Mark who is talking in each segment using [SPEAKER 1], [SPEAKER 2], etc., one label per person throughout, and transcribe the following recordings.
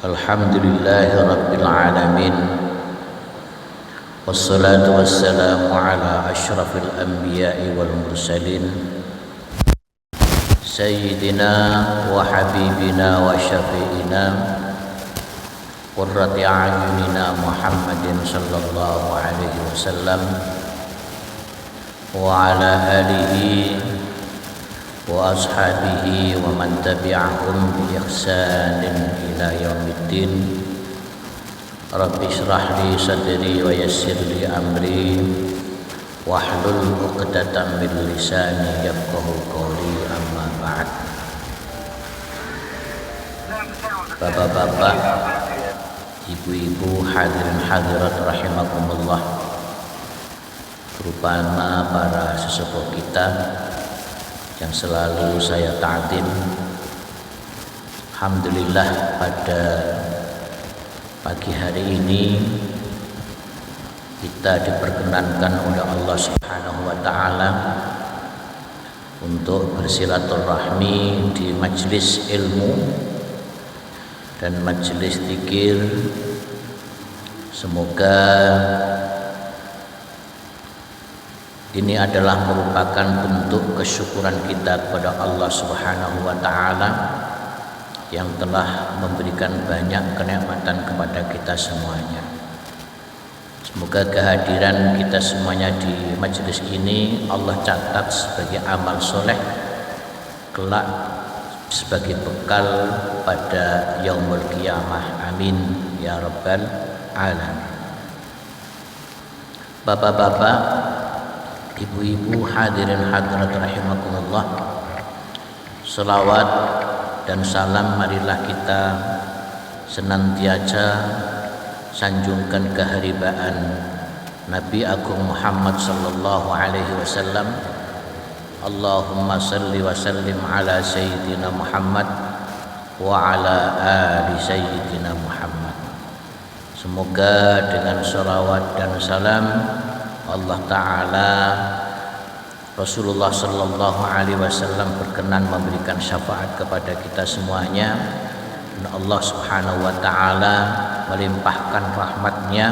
[SPEAKER 1] Alhamdulillahi Rabbil Alamin. Wassalatu wassalamu ala ashrafil anbiya'i wal mursalin Sayyidina wa habibina wa syafi'ina qurrati a'yunina Muhammadin sallallahu alaihi wasallam wa ala alihi wa ashabihi wa man tabi'ahum bi ihsanin ila yaumiddin. Rabbi shrah li sadri wa yassir li amri wahlul 'uqdatam min lisani yafqahu qawli, amma ba'd. Bapak-bapak, ibu-ibu, hadirin hadirat rahimakumullah, terutama para sesepuh kita yang selalu saya ta'zim. Alhamdulillah, pada pagi hari ini kita diperkenankan oleh Allah Subhanahu wa taala untuk bersilaturahmi di majelis ilmu dan majelis zikir. Semoga ini adalah merupakan bentuk kesyukuran kita kepada Allah Subhanahu wa taala yang telah memberikan banyak kenikmatan kepada kita semuanya. Semoga kehadiran kita semuanya di majelis ini Allah catat sebagai amal soleh kelak, sebagai bekal pada yaumul qiyamah. Amin ya rabbal alamin. Bapak-bapak, ibu-ibu, hadirin hadirat rahimakumullah, selawat dan salam marilah kita senantiasa sanjungkan keharibaan Nabi Agung Muhammad sallallahu alaihi wasallam. Allahumma salli wa sallim ala sayyidina Muhammad wa ala ali sayyidina Muhammad. Semoga dengan salawat dan salam Allah Ta'ala, Rasulullah Sallallahu Alaihi Wasallam berkenan memberikan syafaat kepada kita semuanya, dan Allah Subhanahu Wa Ta'ala melimpahkan rahmatnya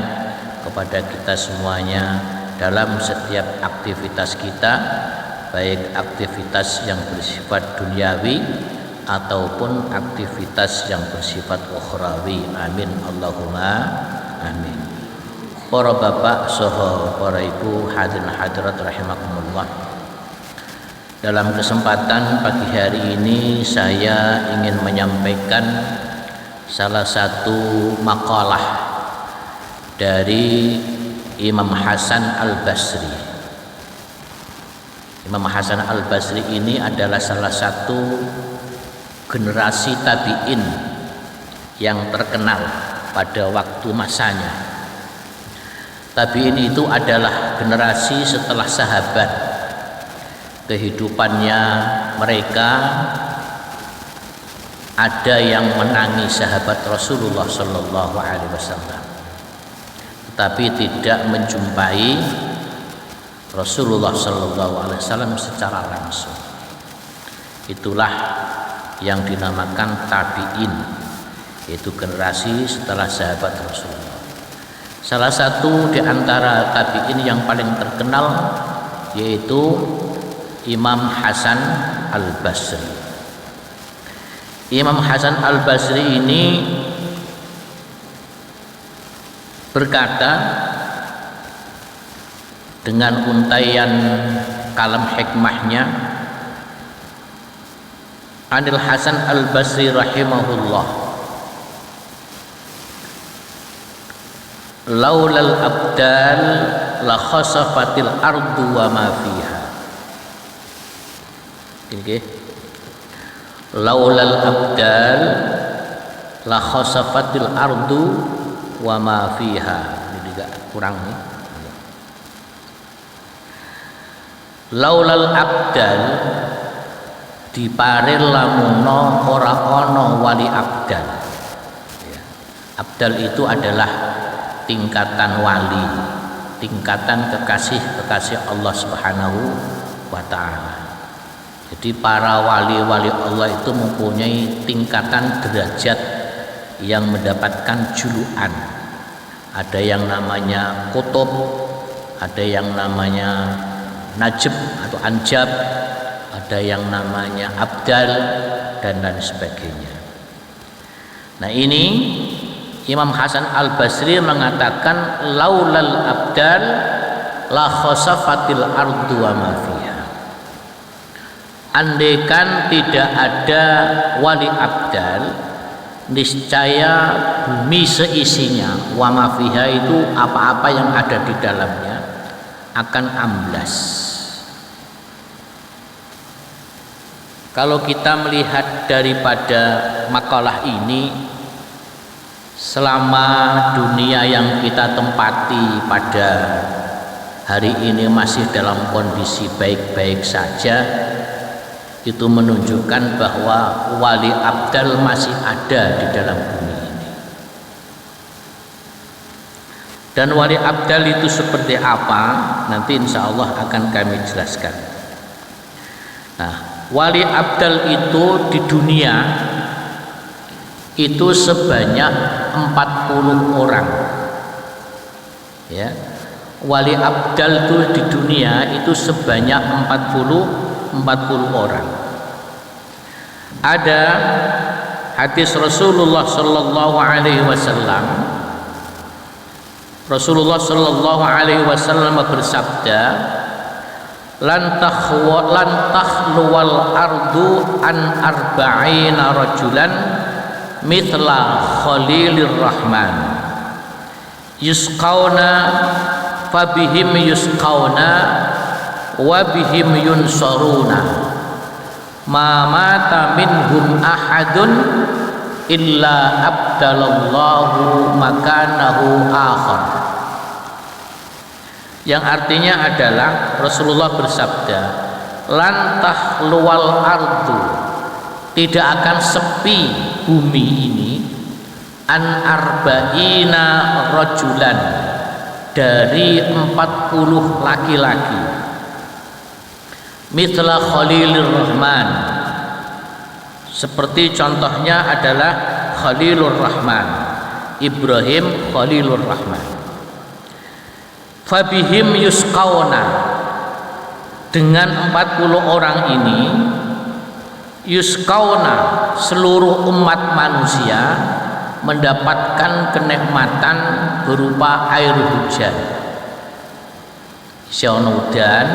[SPEAKER 1] kepada kita semuanya dalam setiap aktivitas kita, baik aktivitas yang bersifat duniawi ataupun aktivitas yang bersifat ukhrawi. Amin Allahumma amin. Para bapak saha para ibu, hadirin hadirat rahimakumullah, dalam kesempatan pagi hari ini saya ingin menyampaikan salah satu makalah dari Imam Hasan Al-Basri. Imam Hasan Al-Basri ini adalah salah satu generasi tabi'in yang terkenal pada waktu masanya. Tabi'in itu adalah generasi setelah sahabat. Kehidupannya mereka ada yang menangi sahabat Rasulullah Sallallahu Alaihi Wasallam, tetapi tidak menjumpai Rasulullah Sallallahu Alaihi Wasallam secara langsung. Itulah yang dinamakan tabi'in, yaitu generasi setelah sahabat Rasulullah. Salah satu di antara tabi'in yang paling terkenal yaitu Imam Hasan Al-Basri. Imam Hasan Al-Basri ini berkata dengan untaian kalam hikmahnya, Anil Hasan Al-Basri rahimahullah, laulal abdal la khasafatil ardu wa ma fiha. Okay. Laulal abdal la khasafatil ardu wa ma fiha. Ini juga kurang nih. Laulal abdal diparil lamuno ora ana wali abdal. Abdal itu adalah tingkatan wali, tingkatan kekasih Allah Subhanahu wa ta'ala. Jadi para wali-wali Allah itu mempunyai tingkatan derajat yang mendapatkan julukan. Ada yang namanya Qutb, ada yang namanya Najib atau Anjab, ada yang namanya Abdal, dan lain sebagainya. Nah, ini Imam Hasan Al-Basri mengatakan laulal abdal la khasafatil ardu wa ma fiha. Andaikan tidak ada wali abdal, niscaya bumi seisinya, wa ma fiha itu apa-apa yang ada di dalamnya akan amblas. Kalau kita melihat daripada makalah ini, selama dunia yang kita tempati pada hari ini masih dalam kondisi baik-baik saja, itu menunjukkan bahwa wali abdal masih ada di dalam bumi ini. Dan wali abdal itu seperti apa, nanti insya Allah akan kami jelaskan. Nah, wali abdal itu di dunia itu sebanyak 40 orang. Ya. Wali abdal itu di dunia itu sebanyak 40 orang. Ada hadis Rasulullah sallallahu alaihi wasallam. Rasulullah sallallahu alaihi wasallam bersabda, lan takhluwal ardu an arba'ina rajulan mithla khalilir rahman yusqauna fabihim yusqauna wa bihim yunsaruna ma mata minhum ahadun illa abdalallahu makanahu akhar. Yang artinya adalah Rasulullah bersabda, lantah luwal ardu, tidak akan sepi bumi ini, an arba'ina rajulan, dari 40 laki-laki, mithla Khalilur Rahman, seperti contohnya adalah Khalilur Rahman, Ibrahim Khalilur Rahman. Fabihim yusqauna, dengan 40 orang ini, yusqauna, seluruh umat manusia mendapatkan kenikmatan berupa air hujan. Siono udan,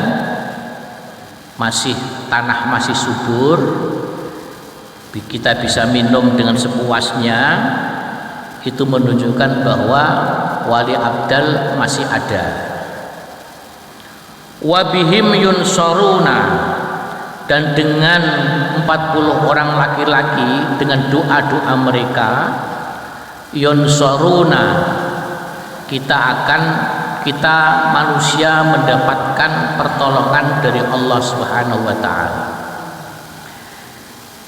[SPEAKER 1] tanah masih subur, kita bisa minum dengan sepuasnya. Itu menunjukkan bahwa wali abdal masih ada. Wabihim yunsaruna, dan dengan 40 orang laki-laki, dengan doa-doa mereka, yunsaruna, kita manusia mendapatkan pertolongan dari Allah Subhanahu wa taala.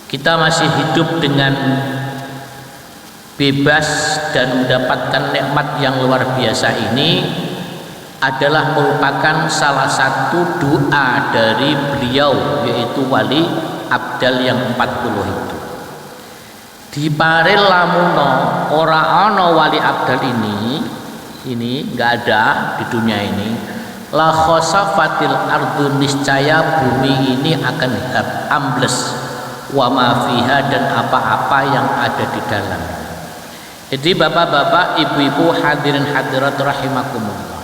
[SPEAKER 1] Kita masih hidup dengan bebas dan mendapatkan nikmat yang luar biasa ini adalah merupakan salah satu doa dari beliau, yaitu wali abdal yang 40 itu. Di paril lamuno ora ana wali abdal ini enggak ada di dunia ini, la khasafatil ardu, niscaya bumi ini akan ambles, wa ma fiha, dan apa-apa yang ada di dalam. Jadi bapak-bapak, ibu-ibu, hadirin hadirat rahimakumullah,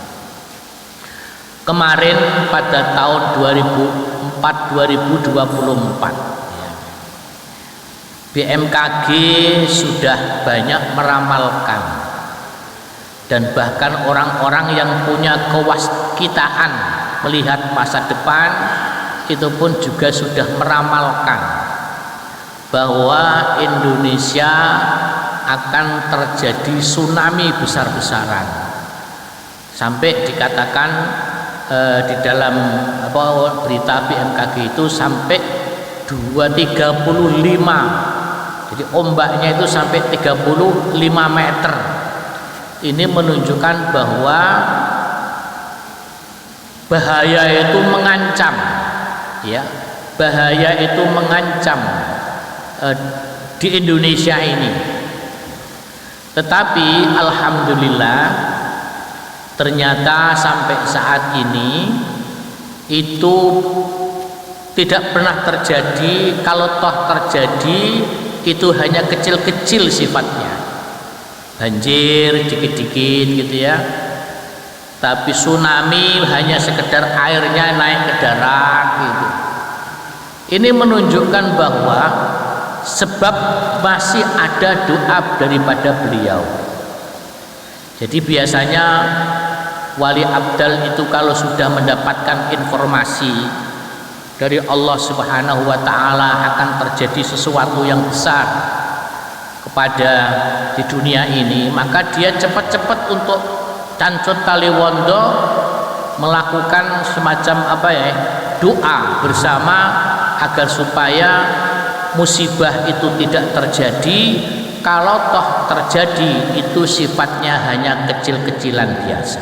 [SPEAKER 1] kemarin pada tahun 2024 BMKG sudah banyak meramalkan, dan bahkan orang-orang yang punya kewaskitaan melihat masa depan itu pun juga sudah meramalkan bahwa Indonesia akan terjadi tsunami besar-besaran, sampai dikatakan di dalam berita BMKG itu sampai 235, jadi ombaknya itu sampai 35 meter. Ini menunjukkan bahwa bahaya itu mengancam, ya, bahaya itu mengancam di Indonesia ini. Tetapi alhamdulillah ternyata sampai saat ini itu tidak pernah terjadi. Kalau toh terjadi itu hanya kecil-kecil sifatnya, banjir dikit-dikit gitu ya. Tapi tsunami hanya sekedar airnya naik ke darat gitu. Ini menunjukkan bahwa sebab masih ada doa daripada beliau. Jadi biasanya wali abdal itu kalau sudah mendapatkan informasi dari Allah Subhanahu wa taala akan terjadi sesuatu yang besar kepada di dunia ini, maka dia cepat-cepat untuk Cancut Kaliwondo melakukan semacam doa bersama agar supaya musibah itu tidak terjadi. Kalau toh terjadi itu sifatnya hanya kecil-kecilan biasa.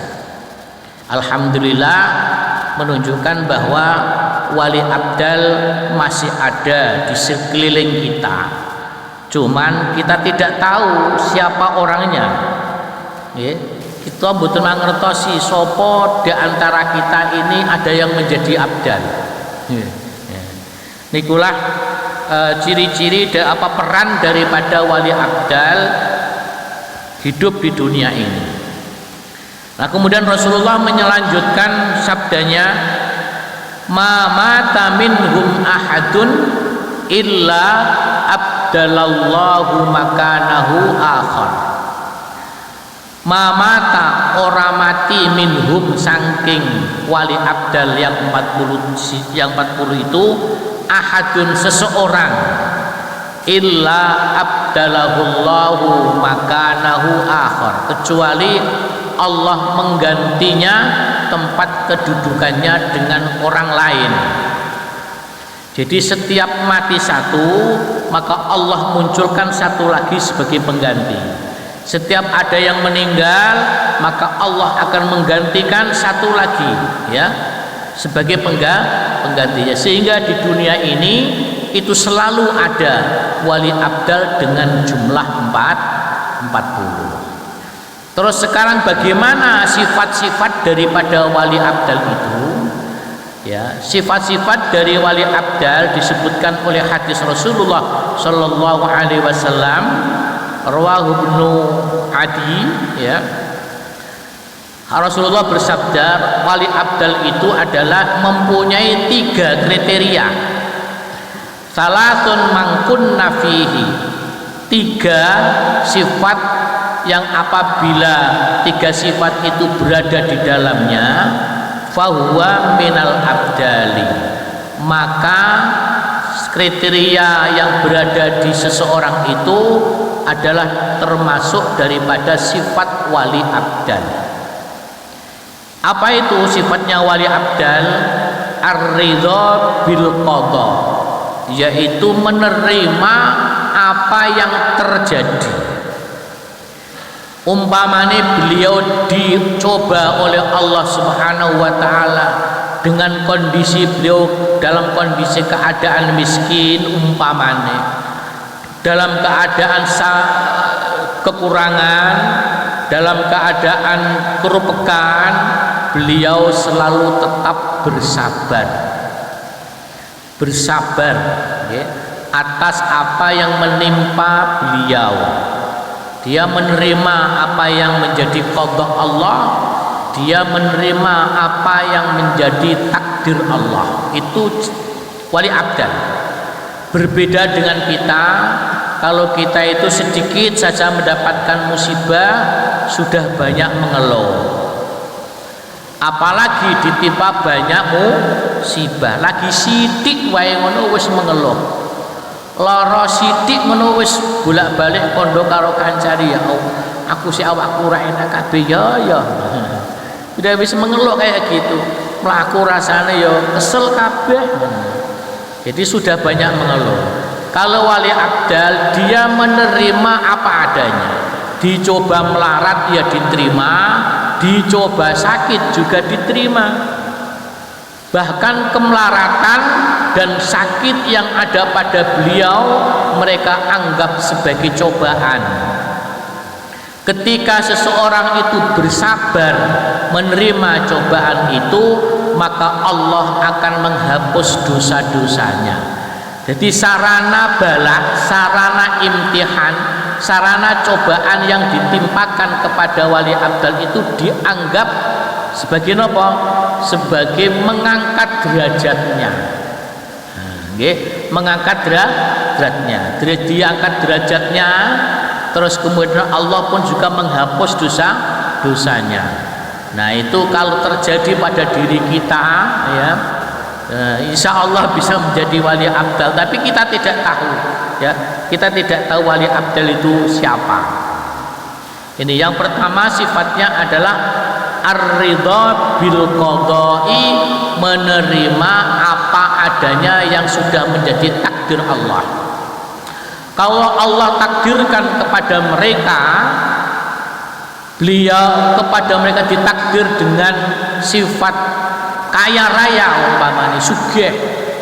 [SPEAKER 1] Alhamdulillah menunjukkan bahwa wali abdal masih ada di sekeliling kita, cuman kita tidak tahu siapa orangnya ya. Kita mboten mangertosi sapa di antara kita ini ada yang menjadi abdal. Nikulah ciri-ciri peran daripada wali abdal hidup di dunia ini. Nah, kemudian Rasulullah menyelanjutkan sabdanya, ma mata minhum ahadun illa abdalallahu makanahu akhar. Ma mata ora mati minhum saking wali abdal yang 40 itu ahadun seseorang illa abdalahullahu makanahu akhar, kecuali Allah menggantinya tempat kedudukannya dengan orang lain. Jadi setiap mati satu maka Allah munculkan satu lagi sebagai pengganti. Setiap ada yang meninggal maka Allah akan menggantikan satu lagi ya sebagai penggantinya, sehingga di dunia ini itu selalu ada wali abdal dengan jumlah 40. Terus sekarang bagaimana sifat-sifat daripada wali abdal itu ya? Sifat-sifat dari wali abdal disebutkan oleh hadis Rasulullah sallallahu alaihi wasallam, rawahu Ibnu Adi ya. Rasulullah bersabda, wali abdal itu adalah mempunyai 3 kriteria. Salatun mangkunna fihi, 3 sifat yang apabila 3 sifat itu berada di dalamnya, fahuwa minal abdali, maka kriteria yang berada di seseorang itu adalah termasuk daripada sifat wali abdal. Apa itu sifatnya wali abdal? Ar-ridha bil qada, yaitu menerima apa yang terjadi. Umpamanya beliau dicoba oleh Allah Subhanahu wa taala dengan kondisi beliau dalam kondisi keadaan miskin, umpamanya dalam keadaan kekurangan, dalam keadaan kerupekan, beliau selalu tetap bersabar ya, atas apa yang menimpa beliau. Dia menerima apa yang menjadi qada Allah, dia menerima apa yang menjadi takdir Allah. Itu wali abdal. Berbeda dengan kita, kalau kita itu sedikit saja mendapatkan musibah sudah banyak mengeluh. Apalagi ditimpa banyak musibah, lagi sidik wae ngono wis mengeluh. Lara sidik ngono wis bolak-balik kondo karo kancari, ya aku si awakku ora enak kabeh ya. Udah wis mengeluh kayak gitu. Mlaku rasane ya kesel kabeh. Jadi sudah banyak mengeluh. Kalau wali abdal dia menerima apa adanya. Dicoba melarat ya diterima, dicoba sakit juga diterima. Bahkan kemelaratan dan sakit yang ada pada beliau mereka anggap sebagai cobaan. Ketika seseorang itu bersabar menerima cobaan itu, maka Allah akan menghapus dosa-dosanya. Jadi sarana bala, sarana imtihan, sarana cobaan yang ditimpakan kepada wali abdal itu dianggap sebagai apa? Sebagai mengangkat derajatnya. Mengangkat derajatnya. Diangkat derajatnya, terus kemudian Allah pun juga menghapus dosa-dosanya. Nah, itu kalau terjadi pada diri kita, ya, insya Allah bisa menjadi wali abdal. Tapi kita tidak tahu, ya, kita tidak tahu wali abdal itu siapa. Ini yang pertama, sifatnya adalah ar-ridha bil qada'i, menerima apa adanya yang sudah menjadi takdir Allah. Kalau Allah takdirkan kepada mereka, kepada mereka ditakdir dengan sifat kaya raya, umpamanya sugih,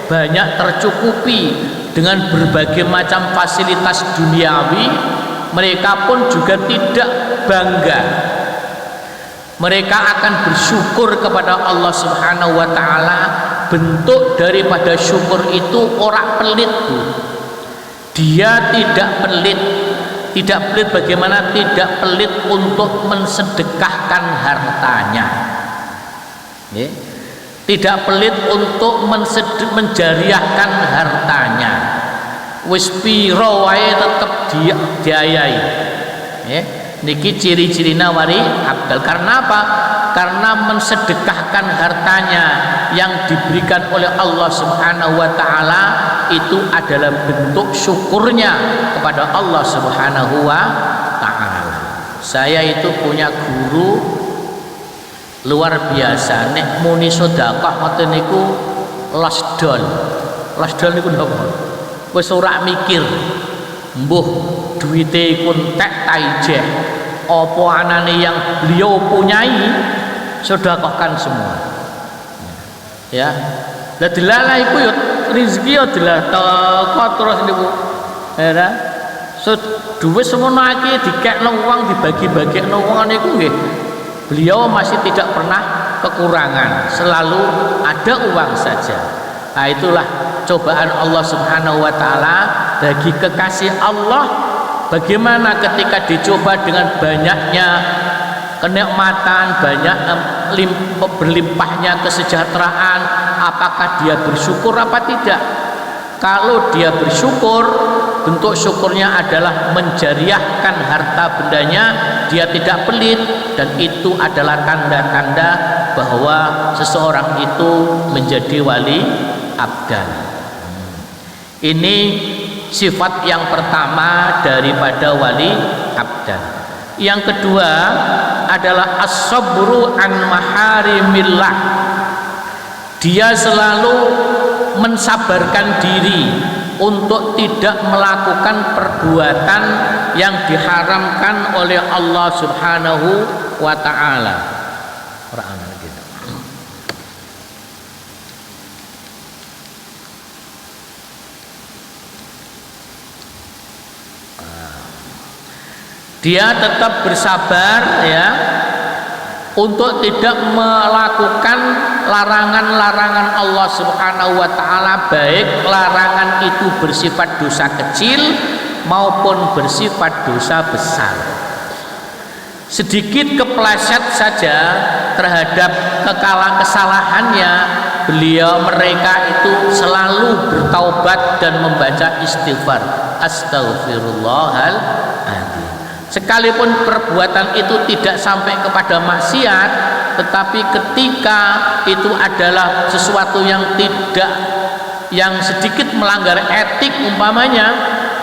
[SPEAKER 1] banyak tercukupi dengan berbagai macam fasilitas duniawi, mereka pun juga tidak bangga. Mereka akan bersyukur kepada Allah Subhanahu wa taala. Bentuk daripada syukur itu orang pelit, Bu. Dia tidak pelit. Tidak pelit bagaimana? Tidak pelit untuk mensedekahkan hartanya. Tidak pelit untuk menjariahkan hartanya. Wis piro wae tetep diayai. Niki ciri-cirina wali abdal. Karena apa? Karena mensedekahkan hartanya yang diberikan oleh Allah Subhanahu wa taala itu adalah bentuk syukurnya kepada Allah Subhanahu wa taala. Saya itu punya guru luar biasa, nek muni sedekah ngoten niku lasdol. Lasdol niku napa? Wis ora mikir. Mbuh duwite iku entek ta ijeh. Apa anane yang beliau punyai sedekahkan semua. Ya. Lah delala iku ya rezeki ya dilatoko terus niku. Ya. So duwe semono akeh dikekno wong, dibagi-bagikno wong niku nggih. Beliau masih tidak pernah kekurangan, selalu ada uang saja. Nah, itulah cobaan Allah Subhanahu wa taala bagi kekasih Allah. Bagaimana ketika dicoba dengan banyaknya kenikmatan, banyak berlimpahnya kesejahteraan, apakah dia bersyukur apa tidak? Kalau dia bersyukur, bentuk syukurnya adalah menjariahkan harta bendanya, dia tidak pelit, dan itu adalah tanda-tanda bahwa seseorang itu menjadi wali abdal. Ini sifat yang pertama daripada wali abdal. Yang kedua adalah as-sabru an maharimillah. Dia selalu mensabarkan diri untuk tidak melakukan perbuatan yang diharamkan oleh Allah Subhanahu wa taala. Dia tetap bersabar, ya, untuk tidak melakukan larangan-larangan Allah Subhanahu wa taala, baik larangan itu bersifat dosa kecil maupun bersifat dosa besar. Sedikit kepleset saja terhadap kesalahannya, mereka itu selalu bertaubat dan membaca istighfar, astaghfirullahaladzim. Sekalipun perbuatan itu tidak sampai kepada maksiat, tetapi ketika itu adalah sesuatu yang sedikit melanggar etik umpamanya,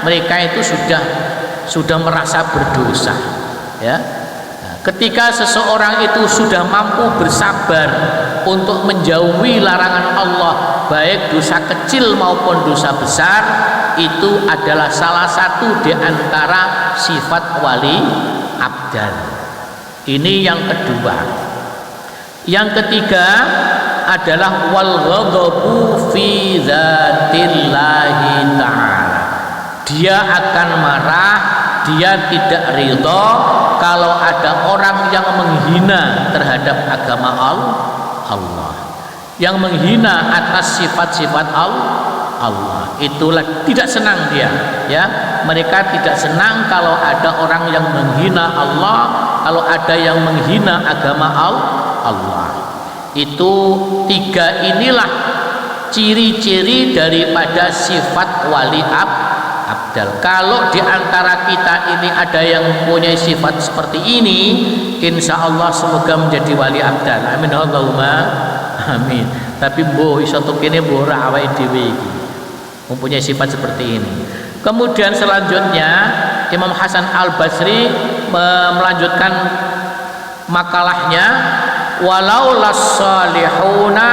[SPEAKER 1] mereka itu sudah merasa berdosa, ya. Ketika seseorang itu sudah mampu bersabar untuk menjauhi larangan Allah, baik dosa kecil maupun dosa besar, itu adalah salah satu di antara sifat wali abdal. Ini yang kedua. Yang ketiga adalah wal ghadabu fi dzatillahi ta'ala. Dia akan marah, dia tidak ridha kalau ada orang yang menghina terhadap agama Allah, yang menghina atas sifat-sifat Allah, itulah tidak senang dia, ya. Mereka tidak senang kalau ada orang yang menghina Allah, kalau ada yang menghina agama Allah. Itu tiga inilah ciri-ciri daripada sifat wali abdal. Kalau di antara kita ini ada yang mempunyai sifat seperti ini, insya Allah semoga menjadi wali abdal. Amin Allahumma amin. Tapi mboh iso kene mboh ora awake dhewe iki mempunyai sifat seperti ini. Kemudian selanjutnya Imam Hasan Al-Basri melanjutkan makalahnya, walau las-salihuna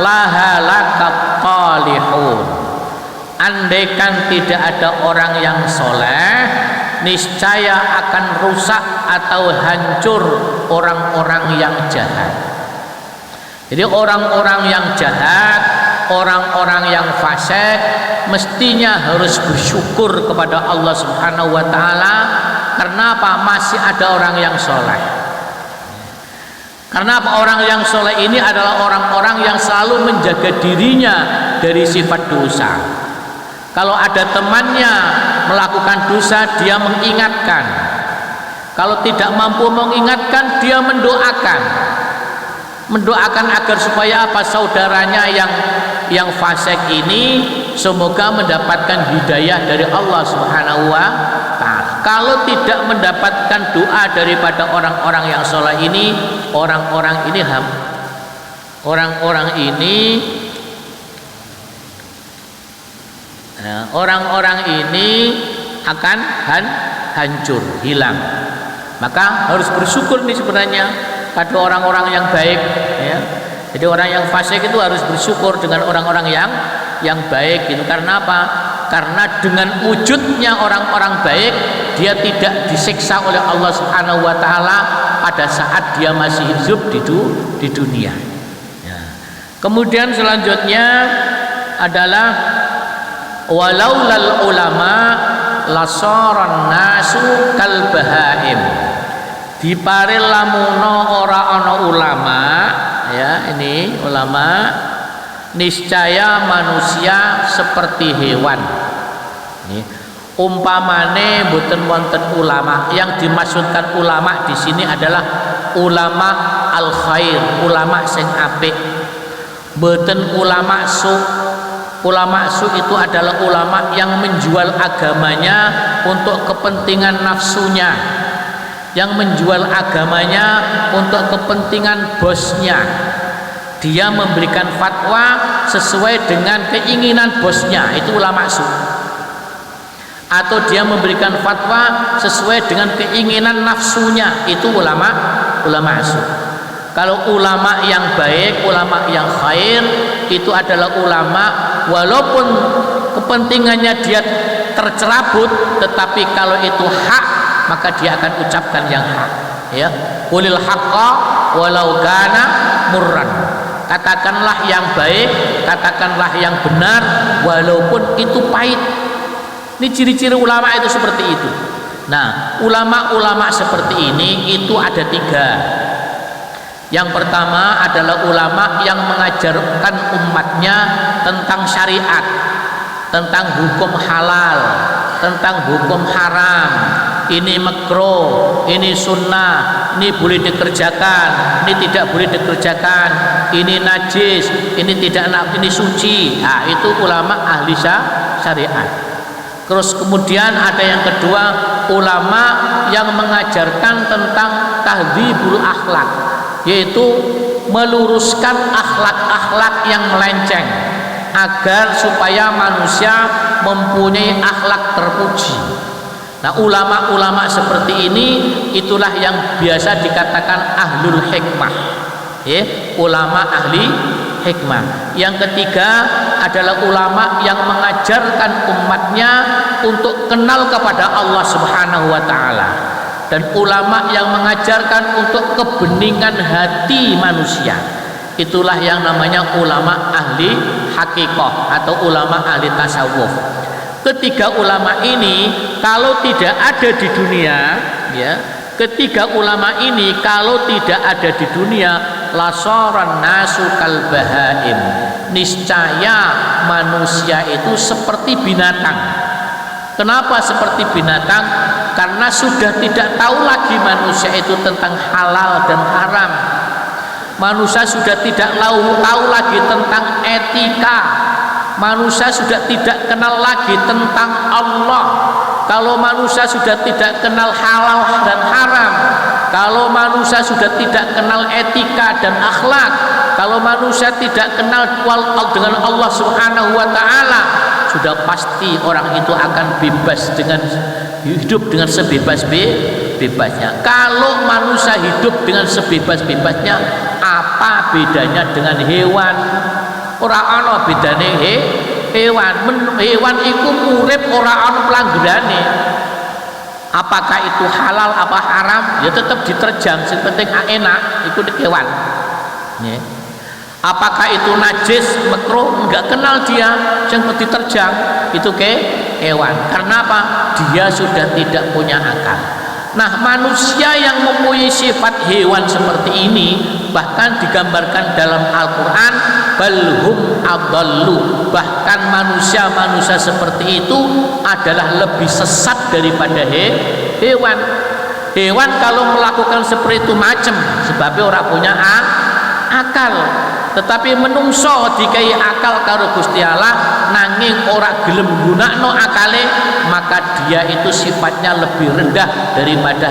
[SPEAKER 1] lahalakat talihun. Andaikan tidak ada orang yang soleh, niscaya akan rusak atau hancur orang-orang yang jahat. Jadi orang-orang yang jahat, orang-orang yang fasik mestinya harus bersyukur kepada Allah Subhanahu wa taala. Karena apa? Masih ada orang yang soleh. Karena apa? Orang yang soleh ini adalah orang-orang yang selalu menjaga dirinya dari sifat dosa. Kalau ada temannya melakukan dosa, dia mengingatkan. Kalau tidak mampu mengingatkan, dia mendoakan agar supaya apa? Saudaranya yang fasik ini semoga mendapatkan hidayah dari Allah Subhanahu wa taala. Kalau tidak mendapatkan doa daripada orang-orang yang soleh ini, orang-orang ini akan hancur, hilang. Maka harus bersyukur nih sebenarnya pada orang-orang yang baik, ya. Jadi orang yang fasik itu harus bersyukur dengan orang-orang yang baik gitu. Karena apa? Karena dengan wujudnya orang-orang baik, dia tidak disiksa oleh Allah Subhanahu wa taala pada saat dia masih hidup di dunia. Ya. Kemudian selanjutnya adalah walaulal ulama lasaran nasu kal bahaim. Diparil lamuno ora ana ulama, ya, ini ulama, niscaya manusia seperti hewan. Ini umpamane mboten wonten ulama. Yang dimaksudkan ulama di sini adalah ulama al khair, ulama sing apik. Mboten ulama su. Ulama su itu adalah ulama yang menjual agamanya untuk kepentingan nafsunya, yang menjual agamanya untuk kepentingan bosnya. Dia memberikan fatwa sesuai dengan keinginan bosnya, itu ulama su. Atau dia memberikan fatwa sesuai dengan keinginan nafsunya, itu ulama su. Kalau ulama yang baik, ulama yang khair, itu adalah ulama walaupun kepentingannya dia tercerabut, tetapi kalau itu hak maka dia akan ucapkan yang hak, ya. Qulil haqqa walau kana murran. Katakanlah yang baik, katakanlah yang benar walaupun itu pahit. Ini ciri-ciri ulama itu seperti itu. Nah, ulama-ulama seperti ini itu ada tiga. Yang pertama adalah ulama yang mengajarkan umatnya tentang syariat, tentang hukum halal, tentang hukum haram. Ini makruh, ini sunnah, ini boleh dikerjakan, ini tidak boleh dikerjakan, ini najis, ini tidak, ini suci. Nah, itu ulama ahli syariat. Terus kemudian ada yang kedua, ulama yang mengajarkan tentang tahdzibul akhlak, yaitu meluruskan akhlak-akhlak yang melenceng agar supaya manusia mempunyai akhlak terpuji. Nah, ulama-ulama seperti ini itulah yang biasa dikatakan ahlul hikmah, ya, ulama ahli hikmah. Yang ketiga adalah ulama yang mengajarkan umatnya untuk kenal kepada Allah Subhanahu wa taala, dan ulama yang mengajarkan untuk kebeningan hati manusia. Itulah yang namanya ulama ahli hakikoh atau ulama ahli tasawuf. Ketiga ulama ini kalau tidak ada di dunia, ya, Ketiga ulama ini kalau tidak ada di dunia, lasoran nasu kal bahaim, niscaya manusia itu seperti binatang. Kenapa seperti binatang? Karena sudah tidak tahu lagi manusia itu tentang halal dan haram. Manusia sudah tidak tahu lagi tentang etika. Manusia sudah tidak kenal lagi tentang Allah. Kalau manusia sudah tidak kenal halal dan haram, kalau manusia sudah tidak kenal etika dan akhlak, kalau manusia tidak kenal dengan Allah Subhanahu wa taala, sudah pasti orang itu akan bebas dengan hidup dengan sebebas-bebasnya. Kalau manusia hidup dengan sebebas-bebasnya, apa bedanya dengan hewan? Ora ana bedane hewan. Hewan iku urip ora ana pelanggarane. Apakah itu halal apa haram? Ya tetap diterjang, sing penting enak, iku hewan. Nggih. Apakah itu najis, makruh, enggak kenal dia, yang diterjang itu hewan. Karena apa? Dia sudah tidak punya akal. Nah, manusia yang mempunyai sifat hewan seperti ini bahkan digambarkan dalam Al-Quran, balhum adallu, bahkan manusia-manusia seperti itu adalah lebih sesat daripada hewan. Hewan kalau melakukan seperti itu macam sebabnya orang punya akal. Tetapi menungso dikai akal karo Gusti Allah nanging ora gelem gunakno akale, maka dia itu sifatnya lebih rendah daripada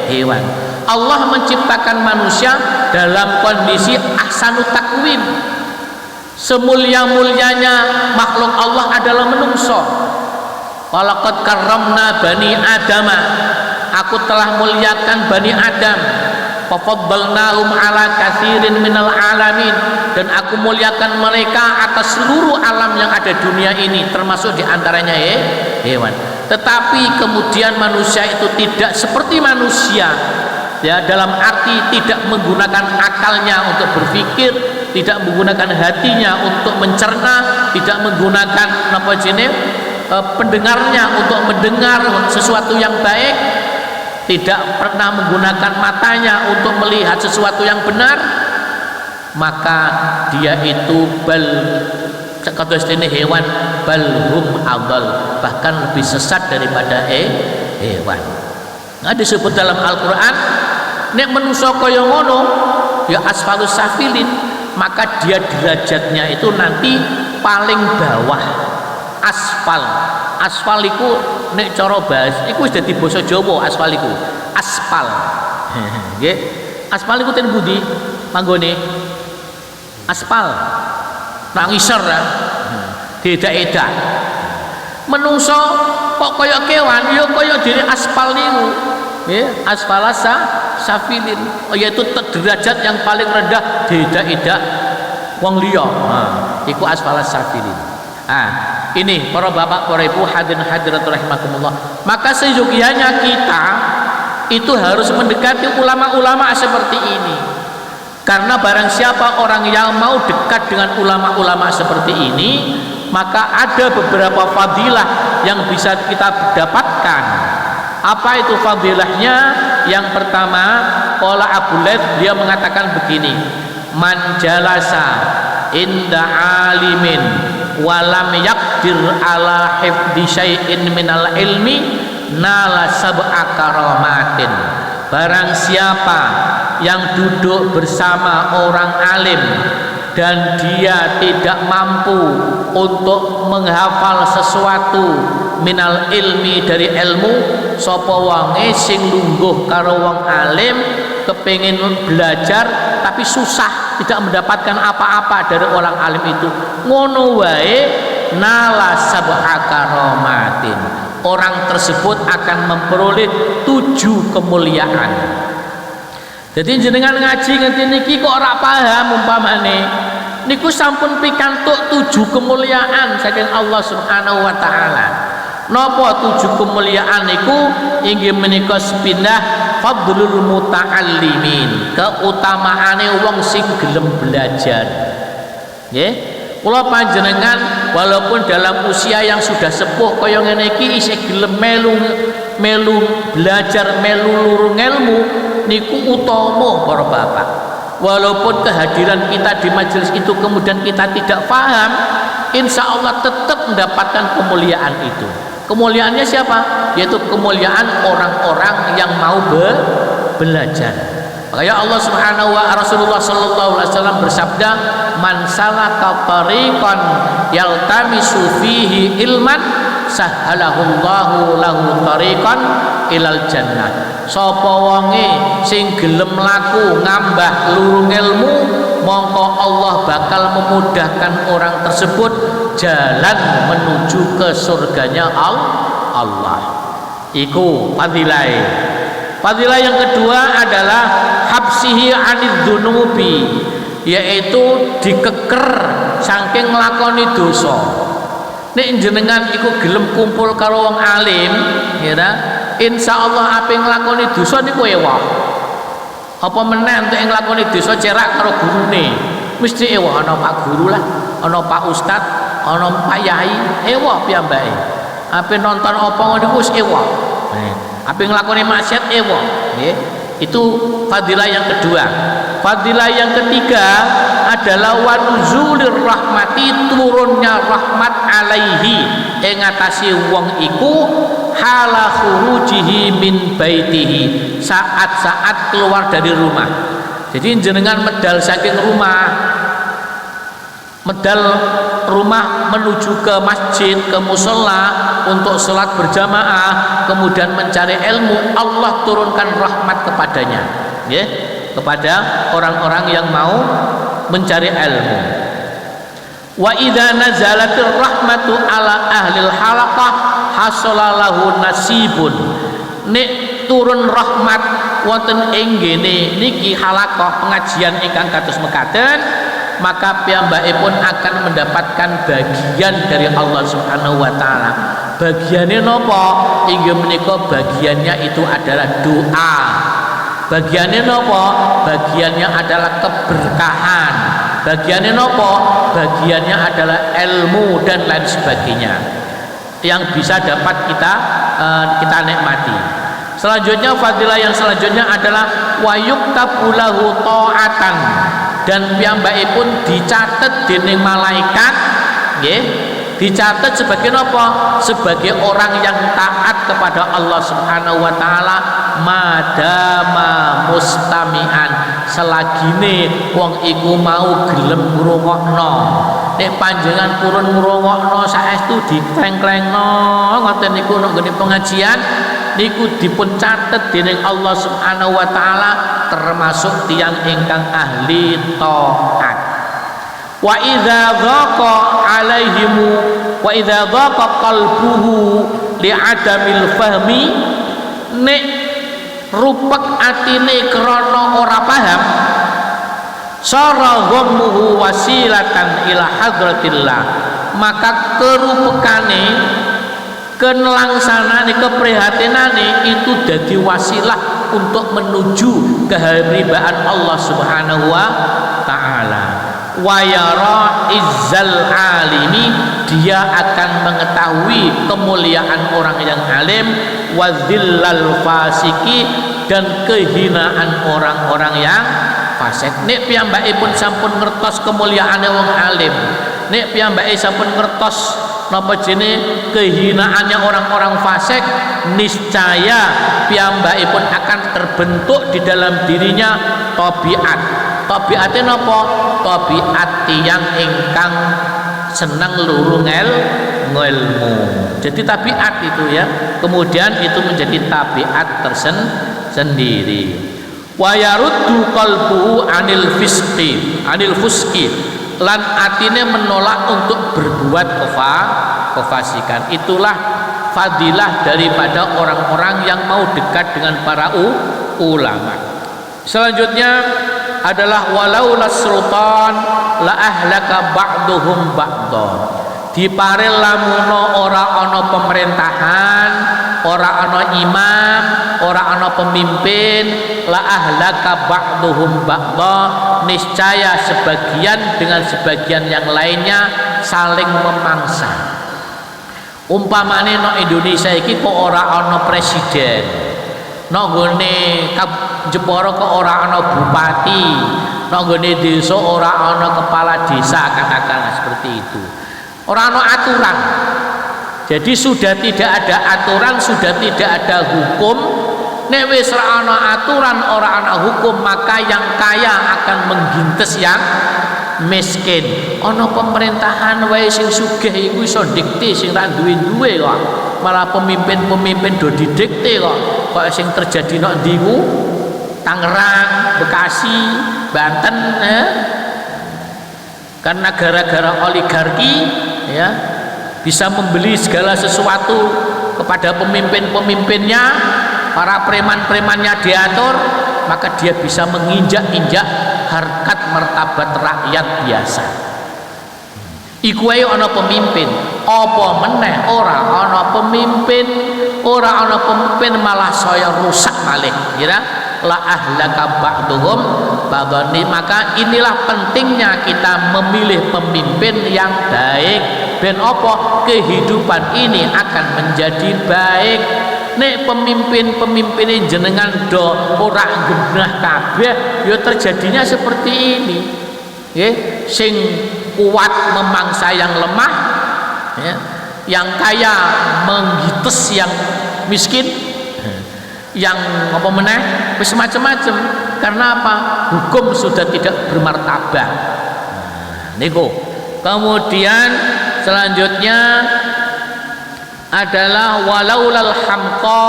[SPEAKER 1] hewan. Allah menciptakan manusia dalam kondisi ahsanut takwim. Semulia-mulianya makhluk Allah adalah menungso. Walaqad karramna bani Adama, aku telah muliakan bani Adam. Fafaddalnahum ala katsirin minal alamin, dan aku muliakan mereka atas seluruh alam yang ada dunia ini, termasuk diantaranya hewan. Tetapi kemudian manusia itu tidak seperti manusia, ya, dalam arti tidak menggunakan akalnya untuk berpikir, tidak menggunakan hatinya untuk mencerna, tidak menggunakan pendengarnya untuk mendengar sesuatu yang baik, tidak pernah menggunakan matanya untuk melihat sesuatu yang benar, maka dia itu hewan, balhum adal, bahkan lebih sesat daripada hewan. Nah, disebut dalam Al-Quran, nek manusia kaya ngono ya asfalus safilin, maka dia derajatnya itu nanti paling bawah. Asfal iku nek cara bahas iku wis dadi basa Jawa. Asfal iku aspal. Nggih. Aspal iku ten pundi manggone? Aspal. Nang ngisor ya. Dedak-edak. Menungso kok kaya kewan ya kaya dene aspal niku. Nggih, asfalasa safilin, yaitu derajat yang paling rendah dedak-edak wong liya. Iku asfalas safilin. Ini para bapak, para ibu, hadirin hadirat rahimakumullah. Maka seyogianya kita itu harus mendekati ulama-ulama seperti ini. Karena barang siapa orang yang mau dekat dengan ulama-ulama seperti ini, maka ada beberapa fadilah yang bisa kita dapatkan. Apa itu fadilahnya? Yang pertama, qala Abu Laits, dia mengatakan begini: man jalasa inda alimin walam yakdir ala hifdi syai'in minal ilmi nala sab'a karamatin. Barang siapa yang duduk bersama orang alim dan dia tidak mampu untuk menghafal sesuatu minal ilmi, dari ilmu, sapa wonge sing lungguh karo wong alim kepengin belajar tapi susah, tidak mendapatkan apa-apa dari orang alim itu, ngono wae nala sab'a karamatin, orang tersebut akan memperoleh 7 kemuliaan. Jadi jenengan ngaji ngene niki kok ora paham umpamane niku sampun pikantuk 7 kemuliaan saking Allah Subhanahu wa taala. Napa 7 kemuliaan niku? Inggih menika sepindah fadlul muta'allimin, keutamaane wong sing gelem belajar. Nggih, kula panjenengan walaupun dalam usia yang sudah sepuh kaya ngene iki isih gelem melu melu belajar melu lurung ilmu niku utama para bapak. Walaupun kehadiran kita di majelis itu kemudian kita tidak paham, insya Allah tetap mendapatkan kemuliaan itu. Kemuliaannya siapa? Yaitu kemuliaan orang-orang yang mau belajar. Makanya Allah Subhanahu wa Rasulullah sallallahu alaihi wasallam bersabda, "Man salaka tariqan yaltamisu fihi ilman, sahhalahullahu lahu tariqan ilal jannah." Sapa wonge sing gelem laku ngambah lurung ilmu, mongko Allah bakal memudahkan orang tersebut jalan menuju ke surganya Allah. Iku fadilah. Fadilah yang kedua adalah habsihi anid dzunubi, yaitu dikeker saking nglakoni dosa. Nek jenengan iku gelem kumpul karo wong alim, ya, insyaallah ape nglakoni dosa niku ewah. Apa meneh entuk nglakoni dosa cerak karo gurune, mesti ewah ana Pak Guru lah, ana Pak Ustad, ana Pak Yai, ewah piyambake. Ape nonton apa ngono wis ewah. Ape nglakoni maksiat ewah, nggih. Itu fadilah yang kedua. Fadilah yang ketiga adalah wanuzulir rahmati, turunnya rahmat alaihi ing ngatasi wong iku hala khurujihi min baitihi, saat-saat keluar dari rumah. Jadi jenengan medal saking medal rumah menuju ke masjid, ke musola untuk sholat berjamaah, kemudian mencari ilmu, Allah turunkan rahmat kepadanya, ya, kepada orang-orang yang mau mencari ilmu. Wa idza nazalatir rahmatu ala ahlil halaqah hasalalahu nasibun. Nek turun rahmat wonten ing ngene niki halaqah pengajian ingkang kados mekaten, maka piyambakipun akan mendapatkan bagian dari Allah Subhanahu wa taala. Bagiannya napa? Inggih menika bagiannya itu adalah doa. Bagiannya napa? Bagiannya adalah keberkahan. Bagiannya napa? Bagiannya adalah ilmu dan lain sebagainya yang bisa dapat kita nikmati. Selanjutnya fadilah yang selanjutnya adalah wayuktabu lahu ta'atan, dan piyambakipun dicatet dening malaikat, nggih, dicatat sebagai apa? Sebagai orang yang taat kepada Allah Subhanahu wa taala madama mustami'an, selagine wong iku mau gelem ngrungokno. Nek panjenengan purun ngrungokno saestu dikleng-klengno ngoten niku nek nggone pengajian niku dipun catet dening Allah Subhanahu wa taala termasuk tiyang ingkang ahli taat. Wa idza dhaqa alaihimu wa idza dhaqa qalbuhu li'adamil fahmi, nek rupek atine krana ora paham, sara ghammuhu wasilatan ila hadratillah, maka kerupekane, kenelangsanane, keprihatinane itu dadi wasilah untuk menuju keharibaan Allah Subhanahu wa taala. Wa yara izzal alimi, dia akan mengetahui kemuliaan orang yang alim, wa dzillal fasiki, dan kehinaan orang-orang yang fasik. Nek piyambakipun sampun ngertos kemuliaane wong alim, nek piyambake sampun ngertos napa jenenge kehinaannya orang-orang fasik, niscaya piyambakipun akan terbentuk di dalam dirinya tabiat. Tabiate napa? Tabiat tiyang ingkang senang lurung ilmu. Jadi tabiat itu ya, kemudian itu menjadi tabiat tersendiri. Wa yaruddu qalbuhu anil fuski, lan atine menolak untuk berbuat kefasikan. Itulah fadilah daripada orang-orang yang mau dekat dengan para ulama. Selanjutnya adalah walaula sultan la ahlaka ba'duhum ba'dha. Diparel lamuno ora ana pemerintahan, ora ana imam, ora ana pemimpin, la ahlaka ba'duhum ba'dha, niscaya sebagian dengan sebagian yang lainnya saling memangsa. Umpamane no Indonesia iki kok ora ana presiden, no nggone Jepara kok ora ana bupati, no nggone desa ora ana kepala desa, katakanlah seperti itu. Ora ana aturan. Jadi sudah tidak ada aturan, sudah tidak ada hukum. Nek wis ora ana aturan, ora ana hukum, maka yang kaya akan menggintes yang miskin. Ana pemerintahan wae sing sugih iku iso dikte sing ra duwe-duwe kok. Malah pemimpin-pemimpin do didikte kok. Kok sing terjadi nok ndi ku? Tangerang, Bekasi, Banten Karena gara-gara oligarki ya bisa membeli segala sesuatu kepada pemimpin-pemimpinnya, para preman-premannya diatur, maka dia bisa menginjak-injak harkat martabat rakyat biasa. Iku ae ana pemimpin, apa meneh ora ana pemimpin, ora ana pemimpin malah saya rusak malih, kira la ahlaka ba'duhum ba'dani. Maka inilah pentingnya kita memilih pemimpin yang baik, ben apa kehidupan ini akan menjadi baik. Nek pemimpin-pemimpin jenengan do ora genah kabeh, ya terjadinya seperti ini. Nggih, sing kuat memangsa yang lemah, ya. Yang kaya menggites yang miskin, yang apa meneh wis macam-macam. Karena apa? Hukum sudah tidak bermartabat. Niku. Kemudian selanjutnya adalah walaulal hamqa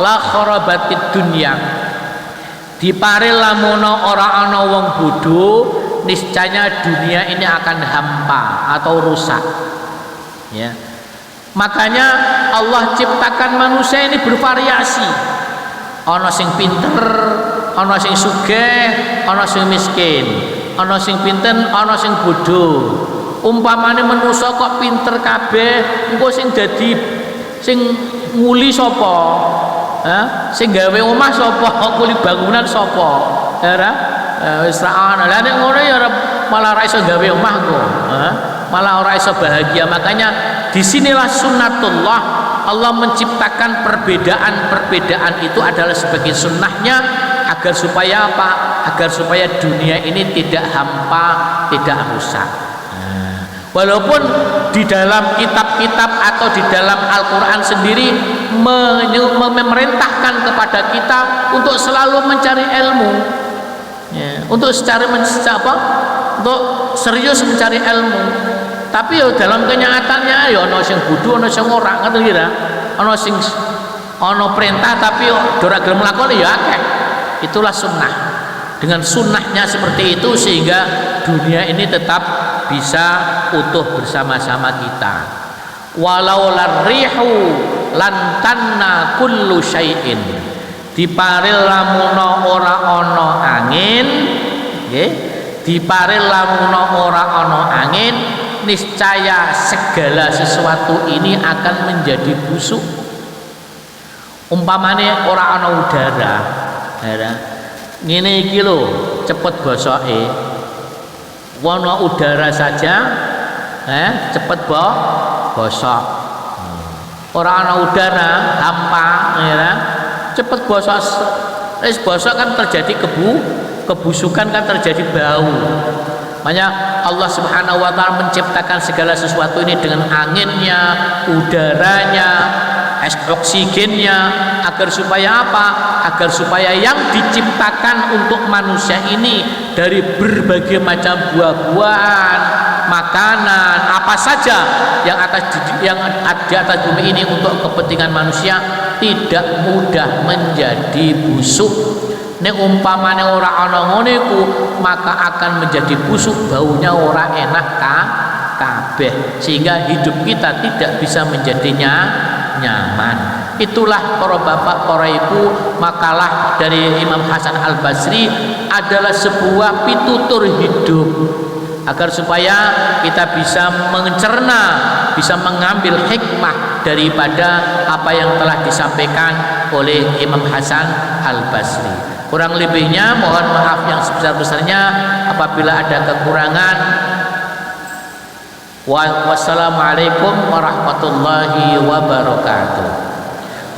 [SPEAKER 1] la kharabatid dunya. Diparil lamono ora ana wong bodho, niscaya dunia ini akan hampa atau rusak. Ya. Makanya Allah ciptakan manusia ini bervariasi. Ana sing pinter, ana sing sugih, ana sing miskin, ana sing pinter, ana sing bodho. Umpamane manusa kok pinter kabeh, engko sing dadi sing nguli sapa? Sing gawe omah sapa? Kuli bangunan sapa? Ora wis ra ana. Lah nek ngono ya malah ora iso gawe omah kok. Malah ora iso bahagia. Makanya disinilah sunnatullah. Allah menciptakan perbedaan-perbedaan itu adalah sebagai sunnahnya agar supaya apa? Agar supaya dunia ini tidak hampa, tidak rusak. Walaupun di dalam kitab-kitab atau di dalam Al-Quran sendiri memerintahkan kepada kita untuk selalu mencari ilmu, ya, untuk untuk serius mencari ilmu. Tapi ya dalam kenyataannya ya ono sing bodho, ono sing ora, ngoten kira. Ono sing ono perintah tapi ora gelem lakoni ya akeh. Itulah sunnah. Dengan sunnahnya seperti itu sehingga dunia ini tetap bisa utuh bersama-sama kita. Walau larihu lantanna kullu syai'in. Diparil lamuno ora ana angin, nggih. Diparil lamuno ora ana angin, niscaya segala sesuatu ini akan menjadi busuk. Umpamane ora ana udara, ya. Ngene iki lho, cepet bosoke. Wono udara saja, cepet bosok. Ora ana udara, hampa, ya. Cepet bosok. Wis bosok kan terjadi kebusukan, kan terjadi bau. Makanya Allah Subhanahu wa taala menciptakan segala sesuatu ini dengan anginnya, udaranya, oksigennya, agar supaya apa? Agar supaya yang diciptakan untuk manusia ini dari berbagai macam buah-buahan, makanan, apa saja yang di atas bumi ini untuk kepentingan manusia tidak mudah menjadi busuk. Nek umpamane ora ana ngene iku, maka akan menjadi busuk, baunya ora enak kabeh, sehingga hidup kita tidak bisa menjadinya nyaman. Itulah para bapak, para ibu, makalah dari Imam Hasan Al-Basri adalah sebuah pitutur hidup agar supaya kita bisa mencerna, bisa mengambil hikmah daripada apa yang telah disampaikan oleh Imam Hasan Al-Basri. Kurang lebihnya mohon maaf yang sebesar-besarnya apabila ada kekurangan. Wassalamualaikum warahmatullahi wabarakatuh.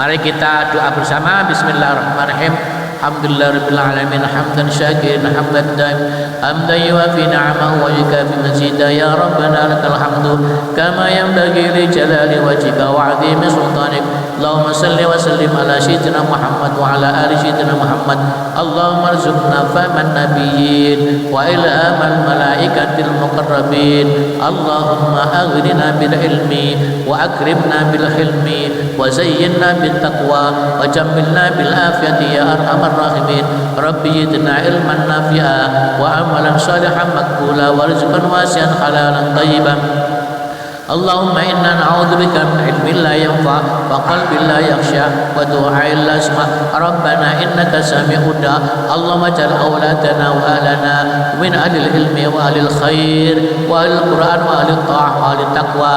[SPEAKER 1] Mari kita doa bersama. Bismillahirrahmanirrahim. Alhamdulillahirabbil alamin hamdan syakirin hamdan daim hamdan yuwafi ni'amahu wa yukafi mazidah ya rabbana lakal hamdu kama yanbaghi li jalali wajhika wa 'azimi sultanik. Allahumma salli wa sallim ala sayyidina Muhammad wa ala ali sayyidina Muhammad. Allahumma arzuqna fahman nabiyyin wa ilhamal malaikatil muqarrabin. Allahumma aghnina bil ilmi wa akrimna bil hilmi wa zayyinna bit taqwa wa jammilna bil afiyati ya arhamar rahimin. Rabbi zidna ilman nafi'a wa amalan salihan maqbula wa rizqan wasi'an halalan tayyiban. Allahumma inna na'udzubika min ilmin la yanfa' wa qalbin la yakhsha wa du'ain la yasma'. Rabbana innaka sami'ud du'a. Allahumma ij'al awladana wa ahlana min ahlil ilmi wa ahlil khair wa ahlil qur'an wa ahlil ta'ah wa ahlil taqwa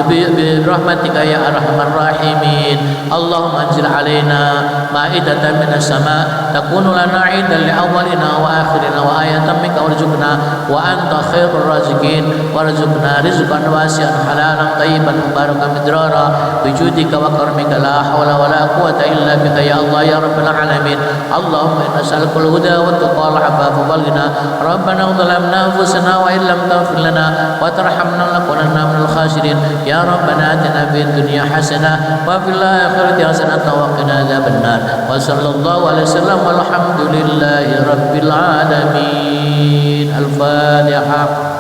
[SPEAKER 1] bi rahmatika ya arhamar rahimin. Allahumma anzil alaina ma'idatan minas sama' takunu lana 'idan li awwalina wa akhirina wa ayatan minka warzuqna wa anta khairur raziqin warzuqna rizqan wasi'an halalan tayyiban mubarakan midrara bijudika wa karamika la hawla wa la quwwata illa bika ya Allah ya rabbal alamin. Allahumma inna nas'aluka al-huda wa at-tuqa wal 'afafa wal ghina. Rabbana zalamna anfusana wa illam taghfir lana wa tarhamna lanakunanna minal khasirin. Ya rabbana atina fid dunya hasanah wa fil akhirati hasanah wa qina adzabannar. Wa sallallahu alaihi wasallam walhamdulillahi rabbil alamin. Al-Fatihah.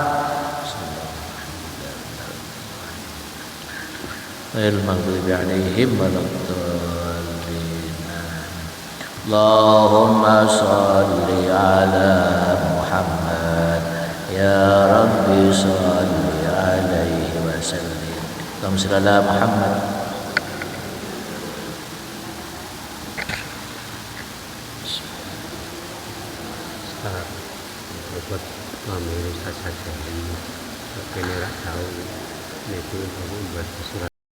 [SPEAKER 1] المغضوب عليهم ولا الضالين. اللهم صل على محمد يا ربي صل عليه وسلم. اللهم صل على محمد.
[SPEAKER 2] Kami saja ini generasi tahu itu buat surat